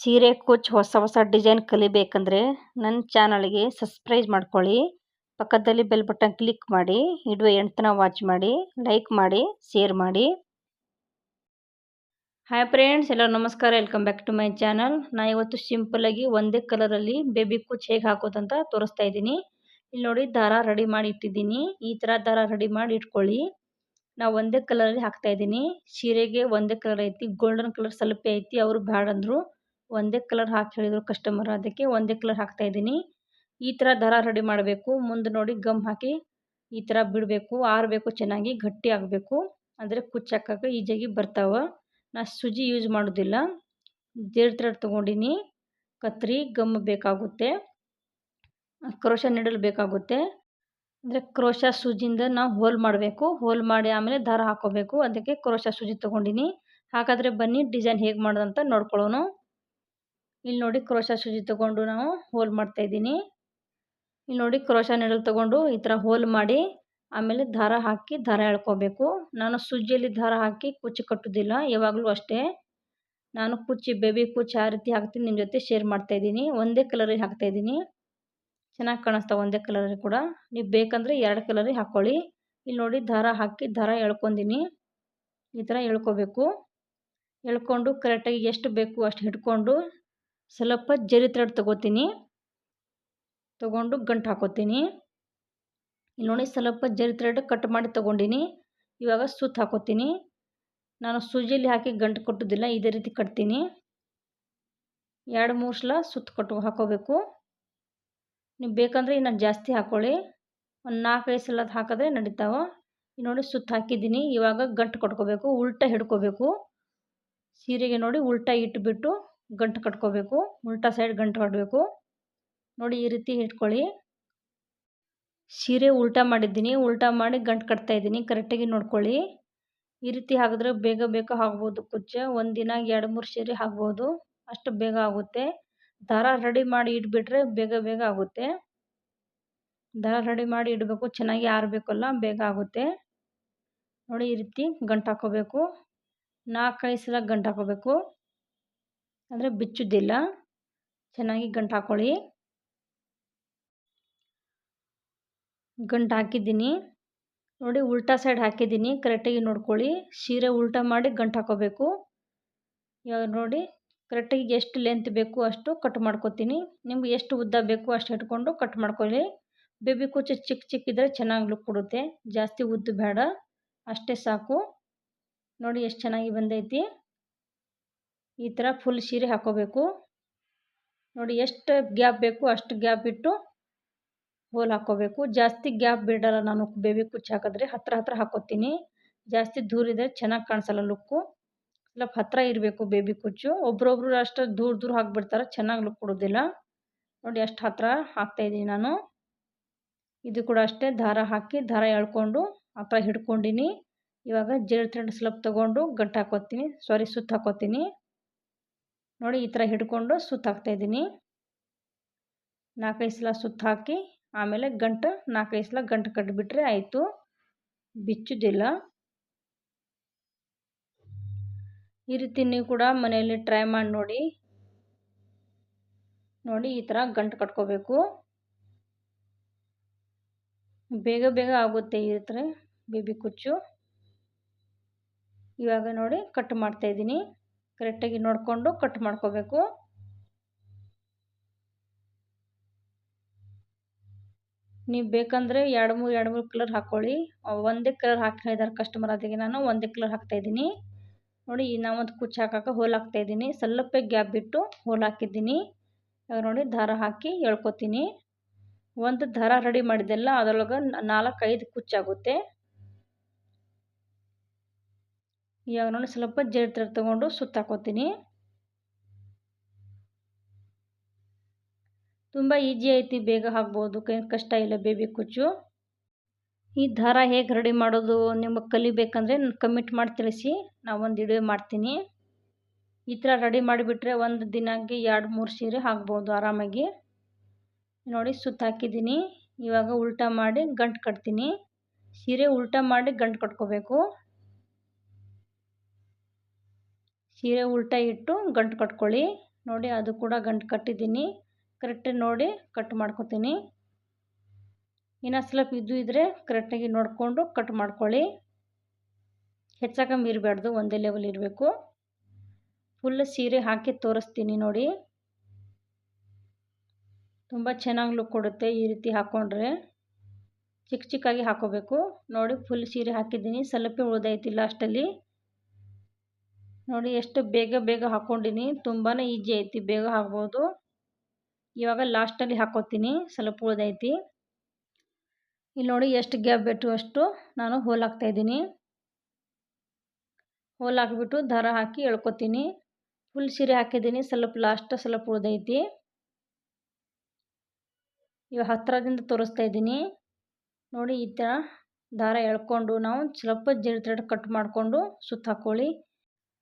ಸೀರೆ ಕುಚ್ಚು ಹೊಸ ಡಿಸೈನ್ ಕಲಿಬೇಕಂದ್ರೆ ನನ್ನ ಚಾನಲ್ಗೆ ಸಬ್ಸ್ಕ್ರೈಬ್ ಮಾಡ್ಕೊಳ್ಳಿ. ಪಕ್ಕದಲ್ಲಿ ಬೆಲ್ ಬಟನ್ ಕ್ಲಿಕ್ ಮಾಡಿ. ವಿಡಿಯೋ ಎಂಡ್ ತನಕ ವಾಚ್ ಮಾಡಿ, ಲೈಕ್ ಮಾಡಿ, ಶೇರ್ ಮಾಡಿ. ಹಾಯ್ ಫ್ರೆಂಡ್ಸ್, ಎಲ್ಲರೂ ನಮಸ್ಕಾರ. Welcome back to my channel. ನಾನು ಇವತ್ತು ಸಿಂಪಲ್ಲಾಗಿ ಒಂದೇ ಕಲರಲ್ಲಿ ಬೇಬಿ ಕುಚ್ಚು ಹೇಗೆ ಹಾಕೋದಂತ ತೋರಿಸ್ತಾ ಇದ್ದೀನಿ. ಇಲ್ಲಿ ನೋಡಿ, ದಾರ ರೆಡಿ ಮಾಡಿ ಇಟ್ಟಿದ್ದೀನಿ. ಈ ಥರ ದಾರ ರೆಡಿ ಮಾಡಿ ಇಟ್ಕೊಳ್ಳಿ. ನಾವು ಒಂದೇ ಕಲರಲ್ಲಿ ಹಾಕ್ತಾ ಇದ್ದೀನಿ. ಸೀರೆಗೆ ಒಂದೇ ಕಲರ್ ಐತಿ, ಗೋಲ್ಡನ್ ಕಲರ್ ಸ್ವಲ್ಪ ಐತಿ. ಅವರು ಬ್ಯಾಡ ಅಂದರು, ಒಂದೇ ಕಲರ್ ಹಾಕಿ ಹೇಳಿದ್ರು ಕಸ್ಟಮರ್. ಅದಕ್ಕೆ ಒಂದೇ ಕಲರ್ ಹಾಕ್ತಾ ಇದ್ದೀನಿ. ಈ ಥರ ದಾರ ರೆಡಿ ಮಾಡಬೇಕು. ಮುಂದೆ ನೋಡಿ ಗಮ್ ಹಾಕಿ ಈ ಥರ ಬಿಡಬೇಕು. ಆರಬೇಕು, ಚೆನ್ನಾಗಿ ಗಟ್ಟಿ ಆಗಬೇಕು. ಅಂದರೆ ಕುಚ್ಚು ಹಾಕಕ್ಕೆ ಈಜಿಯಾಗಿ ಬರ್ತಾವೆ. ನಾ ಸುಜಿ ಯೂಸ್ ಮಾಡೋದಿಲ್ಲ. ಜೇಡ್ ಥ್ರೆಡ್ ತೊಗೊಂಡಿನಿ. ಕತ್ರಿ ಗಮ್ ಬೇಕಾಗುತ್ತೆ, ಕ್ರೋಶ ನೀಡಲ್ ಬೇಕಾಗುತ್ತೆ. ಅಂದರೆ ಕ್ರೋಶ ಸೂಜಿಯಿಂದ ನಾವು ಹೋಲ್ ಮಾಡಬೇಕು. ಹೋಲ್ ಮಾಡಿ ಆಮೇಲೆ ದಾರ ಹಾಕೋಬೇಕು. ಅದಕ್ಕೆ ಕ್ರೋಶ ಸೂಜಿ ತೊಗೊಂಡಿನಿ. ಹಾಗಾದರೆ ಬನ್ನಿ ಡಿಸೈನ್ ಹೇಗೆ ಮಾಡೋದಂತ ನೋಡ್ಕೊಳ್ಳೋಣ. ಇಲ್ಲಿ ನೋಡಿ, ಕ್ರೋಶ ಸೂಜಿ ತೊಗೊಂಡು ನಾವು ಹೋಲ್ ಮಾಡ್ತಾಯಿದ್ದೀನಿ. ಇಲ್ಲಿ ನೋಡಿ, ಕ್ರೋಶ ನೀಡಲ್ ತೊಗೊಂಡು ಈ ಥರ ಹೋಲ್ ಮಾಡಿ ಆಮೇಲೆ ದಾರ ಹಾಕಿ ದಾರ ಎಳ್ಕೋಬೇಕು. ನಾನು ಸೂಜಿಯಲ್ಲಿ ದಾರ ಹಾಕಿ ಕುಚ್ಚು ಕಟ್ಟೋದಿಲ್ಲ, ಯಾವಾಗಲೂ ಅಷ್ಟೇ. ನಾನು ಕುಚ್ಚು ಬೇಬಿ ಕುಚ್ಚು ಯಾವ ರೀತಿ ಹಾಕ್ತೀನಿ ನಿಮ್ಮ ಜೊತೆ ಶೇರ್ ಮಾಡ್ತಾಯಿದ್ದೀನಿ. ಒಂದೇ ಕಲರಿಗೆ ಹಾಕ್ತಾಯಿದ್ದೀನಿ. ಚೆನ್ನಾಗಿ ಕಾಣಿಸ್ತಾವೆ ಒಂದೇ ಕಲರಿಗೆ ಕೂಡ. ನೀವು ಬೇಕಂದರೆ 2 ಕಲರಿಗೆ ಹಾಕ್ಕೊಳ್ಳಿ. ಇಲ್ಲಿ ನೋಡಿ, ದಾರ ಹಾಕಿ ದಾರ ಎಳ್ಕೊಂಡಿನಿ. ಈ ಥರ ಎಳ್ಕೋಬೇಕು. ಎಳ್ಕೊಂಡು ಕರೆಕ್ಟಾಗಿ ಎಷ್ಟು ಬೇಕು ಅಷ್ಟು ಹಿಡ್ಕೊಂಡು ಸ್ವಲ್ಪ ಜರಿ ಥ್ರೆಡ್ ತೊಗೊಂಡು ಗಂಟು ಹಾಕೋತೀನಿ. ಇಲ್ಲಿ ನೋಡಿ, ಸ್ವಲ್ಪ ಜರಿ ಥ್ರೆಡ್ ಕಟ್ ಮಾಡಿ ತೊಗೊಂಡಿನಿ. ಇವಾಗ ಸುತ್ತು ಹಾಕೋತೀನಿ. ನಾನು ಸೂಜಿಯಲ್ಲಿ ಹಾಕಿ ಗಂಟು ಕಟ್ಟೋದಿಲ್ಲ, ಇದೇ ರೀತಿ ಕಟ್ತೀನಿ. 2-3 ಸಲ ಸುತ್ತು ಹಾಕೋಬೇಕು. ನೀವು ಬೇಕಂದರೆ ಇನ್ನು ಜಾಸ್ತಿ ಹಾಕ್ಕೊಳ್ಳಿ. ಒಂದು 4-5 ಸಲ ಹಾಕಿದ್ರೆ ನಡೀತಾವೆ. ನೋಡಿ, ಸುತ್ತು ಹಾಕಿದ್ದೀನಿ. ಇವಾಗ ಗಂಟು ಕಟ್ಕೋಬೇಕು. ಉಲ್ಟಾ ಹಿಡ್ಕೋಬೇಕು. ಸೀರೆಗೆ ನೋಡಿ ಉಲ್ಟಾ ಇಟ್ಬಿಟ್ಟು ಗಂಟು ಕಟ್ಕೋಬೇಕು. ಉಲ್ಟಾ ಸೈಡ್ ಗಂಟು ಕಟ್ಟಬೇಕು. ನೋಡಿ, ಈ ರೀತಿ ಇಟ್ಕೊಳ್ಳಿ. ಸೀರೆ ಉಲ್ಟಾ ಮಾಡಿದ್ದೀನಿ. ಉಲ್ಟಾ ಮಾಡಿ ಗಂಟು ಕಟ್ತಾಯಿದ್ದೀನಿ. ಕರೆಕ್ಟಾಗಿ ನೋಡ್ಕೊಳ್ಳಿ. ಈ ರೀತಿ ಹಾಕಿದ್ರೆ ಬೇಗ ಆಗ್ಬೋದು ಕುಚ್ಚು. ಒಂದಿನ 2-3 ಸೀರೆ ಹಾಕ್ಬೋದು, ಅಷ್ಟು ಬೇಗ ಆಗುತ್ತೆ. ದಾರ ರೆಡಿ ಮಾಡಿ ಇಟ್ಬಿಟ್ರೆ ಬೇಗ ಆಗುತ್ತೆ. ದಾರ ರೆಡಿ ಮಾಡಿ ಇಡಬೇಕು, ಚೆನ್ನಾಗಿ ಆರಬೇಕಲ್ಲ, ಬೇಗ ಆಗುತ್ತೆ. ನೋಡಿ, ಈ ರೀತಿ ಗಂಟು ಹಾಕೋಬೇಕು. 4-5 ಸಲ ಗಂಟು ಹಾಕೋಬೇಕು, ಅಂದರೆ ಬಿಚ್ಚೋದಿಲ್ಲ. ಚೆನ್ನಾಗಿ ಗಂಟು ಹಾಕ್ಕೊಳ್ಳಿ. ಗಂಟು ಹಾಕಿದ್ದೀನಿ. ನೋಡಿ, ಉಲ್ಟಾ ಸೈಡ್ ಹಾಕಿದ್ದೀನಿ. ಕರೆಕ್ಟಾಗಿ ನೋಡ್ಕೊಳ್ಳಿ. ಸೀರೆ ಉಲ್ಟಾ ಮಾಡಿ ಗಂಟು ಹಾಕೋಬೇಕು. ಇವಾಗ ನೋಡಿ, ಕರೆಕ್ಟಾಗಿ ಎಷ್ಟು ಲೆಂತ್ ಬೇಕು ಅಷ್ಟು ಕಟ್ ಮಾಡ್ಕೊತೀನಿ. ನಿಮ್ಗೆ ಎಷ್ಟು ಉದ್ದ ಬೇಕು ಅಷ್ಟು ಇಟ್ಕೊಂಡು ಕಟ್ ಮಾಡ್ಕೊಳ್ಳಿ. ಬೇಬಿ ಕುಚ್ಚು ಚಿಕ್ಕಿದ್ರೆ ಚೆನ್ನಾಗಿ ಲುಕ್ ಕೊಡುತ್ತೆ. ಜಾಸ್ತಿ ಉದ್ದು ಬೇಡ, ಅಷ್ಟೇ ಸಾಕು. ನೋಡಿ ಎಷ್ಟು ಚೆನ್ನಾಗಿ ಬಂದೈತಿ. ಈ ಥರ ಫುಲ್ ಸೀರೆ ಹಾಕೋಬೇಕು. ನೋಡಿ, ಎಷ್ಟು ಗ್ಯಾಪ್ ಬೇಕು ಅಷ್ಟು ಗ್ಯಾಪ್ ಬಿಟ್ಟು ಹೋಲ್ ಹಾಕೋಬೇಕು. ಜಾಸ್ತಿ ಗ್ಯಾಪ್ ಬಿಡಲ್ಲ ನಾನು. ಬೇಬಿ ಕುಚ್ಚು ಹಾಕಿದ್ರೆ ಹತ್ರ ಹಾಕೋತೀನಿ. ಜಾಸ್ತಿ ದೂರ ಇದ್ದರೆ ಚೆನ್ನಾಗಿ ಕಾಣಿಸಲ್ಲ ಲುಕ್ಕು. ಸ್ವಲ್ಪ ಹತ್ತಿರ ಇರಬೇಕು ಬೇಬಿ ಕುಚ್ಚು. ಒಬ್ರೊಬ್ರು ಅಷ್ಟು ದೂರ ಹಾಕಿಬಿಡ್ತಾರೆ, ಚೆನ್ನಾಗಿ ಲುಕ್ ಕೊಡೋದಿಲ್ಲ. ನೋಡಿ, ಅಷ್ಟು ಹತ್ತಿರ ಹಾಕ್ತಾಯಿದ್ದೀನಿ ನಾನು. ಇದು ಕೂಡ ಅಷ್ಟೇ, ದಾರ ಹಾಕಿ ದಾರ ಎಳ್ಕೊಂಡು ಆ ಥರ ಹಿಡ್ಕೊಂಡಿನಿ. ಇವಾಗ ಜೇಡ್ ಥ್ರೆಡ್ ಸ್ವಲ್ಪ ತೊಗೊಂಡು ಗಂಟು ಹಾಕೋತೀನಿ, ಸುತ್ತು ಹಾಕೋತೀನಿ. ನೋಡಿ, ಈ ಥರ ಹಿಡ್ಕೊಂಡು ಸುತ್ತು ಹಾಕ್ತಾಯಿದ್ದೀನಿ. 4-5 ಸಲ ಸುತ್ತು ಹಾಕಿ ಆಮೇಲೆ ಗಂಟು 4-5 ಸಲ ಗಂಟು ಕಟ್ಟಿಬಿಟ್ರೆ ಆಯಿತು, ಬಿಚ್ಚೋದಿಲ್ಲ. ಈ ರೀತಿ ನೀವು ಕೂಡ ಮನೆಯಲ್ಲಿ ಟ್ರೈ ಮಾಡಿ ನೋಡಿ. ನೋಡಿ, ಈ ಥರ ಗಂಟು ಕಟ್ಕೋಬೇಕು. ಬೇಗ ಆಗುತ್ತೆ ಈ ಥರ ಬೇಬಿ ಕುಚ್ಚು. ಇವಾಗ ನೋಡಿ, ಕಟ್ ಮಾಡ್ತಾಯಿದ್ದೀನಿ. ಕರೆಕ್ಟಾಗಿ ನೋಡಿಕೊಂಡು ಕಟ್ ಮಾಡ್ಕೋಬೇಕು. ನೀವು ಬೇಕಂದರೆ 2-3 ಕಲರ್ ಹಾಕ್ಕೊಳ್ಳಿ. ಒಂದೇ ಕಲರ್ ಹಾಕಿ ಹೇಳಿದಾರೆ ಕಸ್ಟಮರ್, ಅದಕ್ಕೆ ನಾನು ಒಂದೇ ಕಲರ್ ಹಾಕ್ತಾಯಿದ್ದೀನಿ. ನೋಡಿ, ನಾವೊಂದು ಕುಚ್ಚು ಹಾಕೋಕೆ ಹೋಲ್ ಹಾಕ್ತಾಯಿದ್ದೀನಿ. ಸ್ವಲ್ಪ ಗ್ಯಾಪ್ ಬಿಟ್ಟು ಹೋಲ್ ಹಾಕಿದ್ದೀನಿ. ಇವಾಗ ನೋಡಿ, ದಾರ ಹಾಕಿ ಎಳ್ಕೊತೀನಿ. ಒಂದು ದಾರ ರೆಡಿ ಮಾಡಿದ್ದೆಲ್ಲ ಅದರೊಳಗೆ 4-5 ಕುಚ್ಚಾಗುತ್ತೆ. ಇವಾಗ ನೋಡಿ, ಸ್ವಲ್ಪ ಜೇಡ್ ಥ್ರೆಡ್ ತೊಗೊಂಡು ಸುತ್ತು ಹಾಕೋತೀನಿ. ತುಂಬ ಈಜಿ ಐತಿ, ಬೇಗ ಹಾಕ್ಬೋದು, ಕಷ್ಟ ಇಲ್ಲ ಬೇಬಿ ಕುಚ್ಚು. ಈ ದಾರ ಹೇಗೆ ರೆಡಿ ಮಾಡೋದು ನಿಮಗೆ ಕಲಿಬೇಕಂದ್ರೆ ಕಮೆಂಟ್ ಮಾಡಿ ತಿಳಿಸಿ, ನಾವು ಒಂದು ವಿಡಿಯೋ ಮಾಡ್ತೀನಿ. ಈ ಥರ ರೆಡಿ ಮಾಡಿಬಿಟ್ರೆ ಒಂದು ದಿನಕ್ಕೆ 2-3 ಸೀರೆ ಹಾಕ್ಬೋದು ಆರಾಮಾಗಿ. ನೋಡಿ, ಸುತ್ತು ಹಾಕಿದ್ದೀನಿ. ಇವಾಗ ಉಲ್ಟಾ ಮಾಡಿ ಗಂಟು ಕಟ್ತೀನಿ. ಸೀರೆ ಉಲ್ಟಾ ಮಾಡಿ ಗಂಟು ಕಟ್ಕೋಬೇಕು. ಸೀರೆ ಉಲ್ಟಾ ಇಟ್ಟು ಗಂಟು ಕಟ್ಕೊಳ್ಳಿ. ನೋಡಿ ಅದು ಕೂಡ ಗಂಟು ಕಟ್ಟಿದ್ದೀನಿ. ಕರೆಕ್ಟಾಗಿ ನೋಡಿ ಕಟ್ ಮಾಡ್ಕೊತೀನಿ. ಇನ್ನು ಸ್ವಲ್ಪ ಇದ್ದರೆ ಕರೆಕ್ಟಾಗಿ ನೋಡಿಕೊಂಡು ಕಟ್ ಮಾಡ್ಕೊಳ್ಳಿ. ಹೆಚ್ಚಕಮ್ಮಿ ಇರಬಾರ್ದು, ಒಂದೇ ಲೆವೆಲ್ ಇರಬೇಕು. ಫುಲ್ ಸೀರೆ ಹಾಕಿ ತೋರಿಸ್ತೀನಿ ನೋಡಿ. ತುಂಬ ಚೆನ್ನಾಗಿ ಲುಕ್ ಕೊಡುತ್ತೆ ಈ ರೀತಿ ಹಾಕ್ಕೊಂಡ್ರೆ. ಚಿಕ್ಕ ಚಿಕ್ಕಾಗಿ ಹಾಕೋಬೇಕು. ನೋಡಿ ಫುಲ್ ಸೀರೆ ಹಾಕಿದ್ದೀನಿ, ಸ್ವಲ್ಪ ಉಳಿದೈತಿ ಲಾಸ್ಟಲ್ಲಿ. ನೋಡಿ ಎಷ್ಟು ಬೇಗ ಹಾಕ್ಕೊಂಡಿನಿ. ತುಂಬಾ ಈಜಿ ಐತಿ, ಬೇಗ ಹಾಕ್ಬೋದು. ಇವಾಗ ಲಾಸ್ಟಲ್ಲಿ ಹಾಕೋತೀನಿ, ಸ್ವಲ್ಪ ಉಳಿದೈತಿ. ಇಲ್ಲಿ ನೋಡಿ ಎಷ್ಟು ಗ್ಯಾಪ್ ಬೇಕು ಅಷ್ಟು ನಾನು ಹೋಲ್ ಹಾಕ್ತಾಯಿದ್ದೀನಿ. ಹೋಲ್ ಹಾಕಿಬಿಟ್ಟು ದಾರ ಹಾಕಿ ಎಳ್ಕೊತೀನಿ. ಫುಲ್ ಸೀರೆ ಹಾಕಿದ್ದೀನಿ, ಸ್ವಲ್ಪ ಉಳಿದೈತಿ. ಇವಾಗ ಹತ್ತಿರದಿಂದ ತೋರಿಸ್ತಾ ಇದ್ದೀನಿ ನೋಡಿ. ಈ ಥರ ದಾರ ಎಳ್ಕೊಂಡು ನಾವು ಸ್ವಲ್ಪ ಜರಿ ಥ್ರೆಡ್ ಕಟ್ ಮಾಡಿಕೊಂಡು ಸುತ್ತ ಹಾಕ್ಕೊಳ್ಳಿ.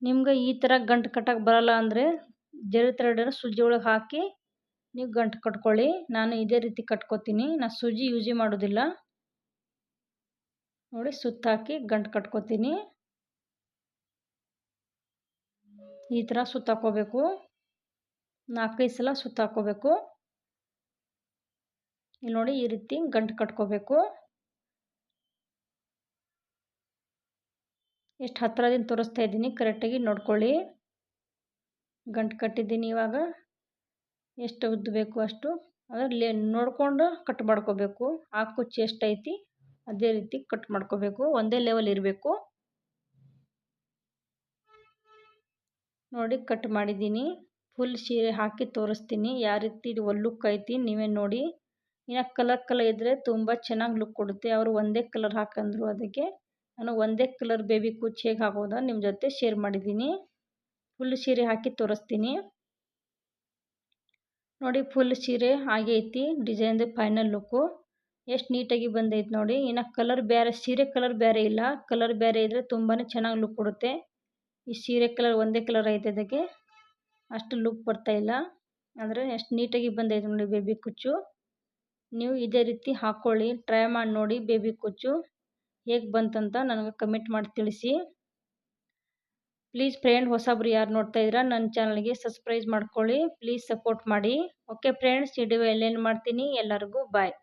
ನಿಮ್ಗೆ ಈ ಥರ ಗಂಟು ಕಟ್ಟಕ್ಕೆ ಬರಲ್ಲ ಅಂದರೆ ಜರಿ ಥ್ರೆಡನ್ನು ಸೂಜಿ ಒಳಗೆ ಹಾಕಿ ನೀವು ಗಂಟು ಕಟ್ಕೊಳ್ಳಿ. ನಾನು ಇದೇ ರೀತಿ ಕಟ್ಕೋತೀನಿ, ನಾನು ಸೂಜಿ ಯೂಸ್ ಮಾಡೋದಿಲ್ಲ. ನೋಡಿ ಸುತ್ತ ಹಾಕಿ ಗಂಟು ಕಟ್ಕೋತೀನಿ. ಈ ಥರ ಸುತ್ತ ಹಾಕ್ಕೋಬೇಕು. 4-5 ಸಲ ಸುತ್ತ ಹಾಕ್ಕೋಬೇಕು. ಇಲ್ಲಿ ನೋಡಿ ಈ ರೀತಿ ಗಂಟು ಕಟ್ಕೋಬೇಕು. ಎಷ್ಟು ಹತ್ತಿರದಿಂದ ತೋರಿಸ್ತಾ ಇದ್ದೀನಿ, ಕರೆಕ್ಟಾಗಿ ನೋಡ್ಕೊಳ್ಳಿ. ಗಂಟು ಕಟ್ಟಿದ್ದೀನಿ. ಇವಾಗ ಎಷ್ಟು ಉದ್ದ ಬೇಕು ಅಷ್ಟು ಅದರಲ್ಲಿ ನೋಡಿಕೊಂಡು ಕಟ್ ಮಾಡ್ಕೋಬೇಕು. ಆ ಕುಚ್ಚು ಎಷ್ಟೈತಿ ಅದೇ ರೀತಿ ಕಟ್ ಮಾಡ್ಕೋಬೇಕು, ಒಂದೇ ಲೆವೆಲ್ ಇರಬೇಕು. ನೋಡಿ ಕಟ್ ಮಾಡಿದ್ದೀನಿ. ಫುಲ್ ಸೀರೆ ಹಾಕಿ ತೋರಿಸ್ತೀನಿ ಯಾವ ರೀತಿ ಲುಕ್ ಐತಿ, ನೀವೇ ನೋಡಿ. ಇನ್ನು ಕಲರ್ ಇದ್ದರೆ ತುಂಬ ಚೆನ್ನಾಗಿ ಲುಕ್ ಕೊಡುತ್ತೆ. ಅವರು ಒಂದೇ ಕಲರ್ ಹಾಕಂದ್ರು, ಅದಕ್ಕೆ ನಾನು ಒಂದೇ ಕಲರ್ ಬೇಬಿ ಕುಚ್ಚು ಹೇಗೆ ಹಾಕೋದ ನಿಮ್ಮ ಜೊತೆ ಶೇರ್ ಮಾಡಿದ್ದೀನಿ. ಫುಲ್ ಸೀರೆ ಹಾಕಿ ತೋರಿಸ್ತೀನಿ ನೋಡಿ. ಫುಲ್ ಸೀರೆ ಹಾಗೆ ಐತಿ, ಡಿಸೈನ್ದು ಫೈನಲ್ ಲುಕ್ಕು ಎಷ್ಟು ನೀಟಾಗಿ ಬಂದೈತೆ ನೋಡಿ. ಇನ್ನು ಕಲರ್ ಬೇರೆ, ಸೀರೆ ಕಲರ್ ಬೇರೆ ಇಲ್ಲ, ಕಲರ್ ಬೇರೆ ಇದ್ದರೆ ತುಂಬಾ ಚೆನ್ನಾಗಿ ಲುಕ್ ಕೊಡುತ್ತೆ. ಈ ಸೀರೆ ಕಲರ್ ಒಂದೇ ಕಲರ್ ಐತೆ, ಅದಕ್ಕೆ ಅಷ್ಟು ಲುಕ್ ಬರ್ತಾಯಿಲ್ಲ. ಅಂದರೆ ಎಷ್ಟು ನೀಟಾಗಿ ಬಂದೈತೆ ನೋಡಿ ಬೇಬಿ ಕುಚ್ಚು. ನೀವು ಇದೇ ರೀತಿ ಹಾಕ್ಕೊಳ್ಳಿ, ಟ್ರೈ ಮಾಡಿ ನೋಡಿ. ಬೇಬಿ ಕುಚ್ಚು ಹೇಗೆ ಬಂತಂತ ನನಗೆ ಕಮೆಂಟ್ ಮಾಡಿ ತಿಳಿಸಿ. ಪ್ಲೀಸ್ ಫ್ರೆಂಡ್, ಹೊಸಬ್ರು ಯಾರು ನೋಡ್ತಾ ಇದ್ದೀರಾ ನನ್ನ ಚಾನಲ್ಗೆ ಸಬ್ಸ್ಕ್ರೈಬ್ ಮಾಡ್ಕೊಳ್ಳಿ. ಪ್ಲೀಸ್ ಸಪೋರ್ಟ್ ಮಾಡಿ. ಓಕೆ ಫ್ರೆಂಡ್ಸ್, ಈ ವಿಡಿಯೋ ಎಲ್ಲೇನು ಮಾಡ್ತೀನಿ. ಎಲ್ಲರಿಗೂ ಬಾಯ್.